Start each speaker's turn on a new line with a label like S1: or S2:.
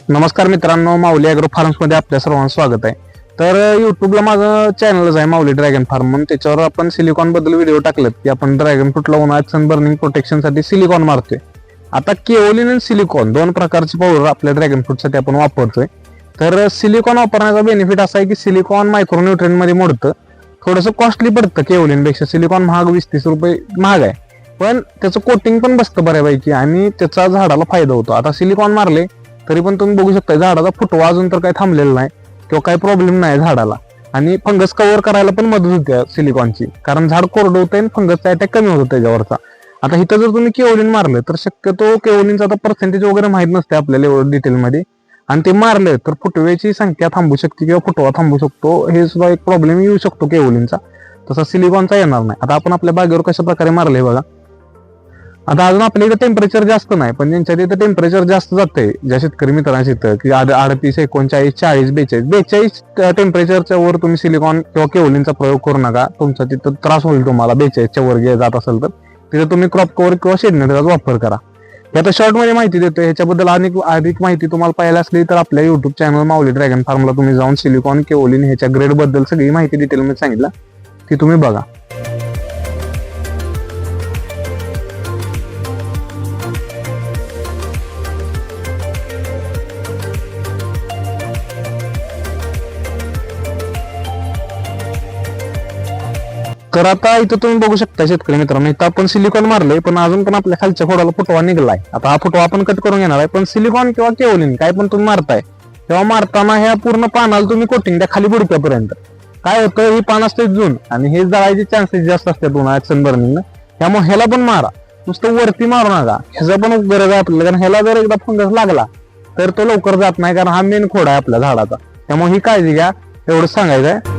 S1: नमस्कार मित्रांनो, माऊली agro farms मध्ये आपल्या सर्वांचं स्वागत आहे. तर युट्यूबला माझं चॅनलच आहे माऊली ड्रॅगन फार्म म्हणून. त्याच्यावर आपण सिलिकॉन बद्दल व्हिडिओ टाकलेत की आपण ड्रॅगन फ्रूटला उन्हाळ्यात सनबर्निंग प्रोटेक्शनसाठी सिलिकॉन मारतोय. आता केओलिन आणि सिलिकॉन दोन प्रकारचे पावडर आपल्या ड्रॅगन फ्रूटसाठी आपण वापरतोय. तर सिलिकॉन वापरण्याचा बेनिफिट असा आहे की सिलिकॉन मायक्रोन्यूट्रिएंट मध्ये मोडतं, थोडंसं कॉस्टली पडतं. केओलिन पेक्षा सिलिकॉन महाग 20-30 रुपये महाग आहे, पण त्याचं कोटिंग पण बसतं बऱ्यापैकी आणि त्याचा झाडाला फायदा होतो. आता सिलिकॉन मारले तरी पण तुम्ही बघू शकता झाडाचा फुटवा अजून तर काही थांबलेला नाही किंवा काही प्रॉब्लेम नाही झाडाला, आणि फंगस कव्हर करायला पण मदत होते सिलिकॉनची, कारण झाड कोरडं होतंय आणि फंगसचा अटॅक कमी होतो त्याच्यावरचा. आता इथं जर तुम्ही केओलिन मारलं तर शक्यतो केओलिनचा आता पर्सेंटेज वगैरे माहित नसते आपल्याला एवढं डिटेलमध्ये, आणि ते मारलं तर फुटव्याची संख्या थांबू शकते किंवा फुटवा थांबू शकतो. हे सुद्धा एक प्रॉब्लेम येऊ शकतो केओलिनचा, तसा सिलिकॉनचा येणार नाही. आता आपण आपल्या बागेवर कशा प्रकारे मारले बघा. आता अजून आपल्या इथं टेम्परेचर जास्त नाही, पण ज्यांच्या तिथं टेम्परेचर जास्त जातंय, ज्या शेतकरी मित्रांच्या इथं की 38, 39, 40, 42 टेम्परेचरच्या वर तुम्ही सिलिकॉन किंवा केओलिनचा प्रयोग करू नका. तुमचा तिथं त्रास होईल तुम्हाला. 42च्या वर जात असेल तर तिथं तुम्ही क्रॉप कव्हर किंवा शेडनेटचा वापर करा. हे आता शॉर्ट मध्ये माहिती देतोय. ह्याच्याबद्दल अधिक माहिती तुम्हाला पाहायला असली तर आपल्या युट्यूब चॅनल माऊली ड्रॅगन फार्मला तुम्ही जाऊन सिलिकॉन केओलिन ह्याच्या ग्रेड बद्दल सगळी माहिती डिटेलमध्ये सांगितलं, ती तुम्ही बघा. तर आता इथं तुम्ही बघू शकता शेतकरी मित्रांनो, इथं आपण सिलिकॉन मारलंय पण अजून पण आपल्या खालच्या खोडाला फुटवा निघलाय. आता हा फुटवा आपण कट करून घेणार आहे, पण सिलिकॉन किंवा केओलिन काय पण तुम्ही मारताय तेव्हा मारताना ह्या पूर्ण पानाला तुम्ही कोटिंग द्या खाली बुडक्यापर्यंत. काय होतं, ही पान असते जून आणि हे जळायचे चान्सेस जास्त असतात उन्हाळ्यात सनबर्निंग, त्यामुळे ह्याला पण मारा. नुसतं वरती मारू नका, ह्याचा पण गरज आहे आपल्याला, कारण ह्याला जर एकदा फंगस लागला तर तो लवकर जात नाही, कारण हा मेन खोड आहे आपल्या झाडाचा. त्यामुळे ही काळजी घ्या, एवढं सांगायचं आहे.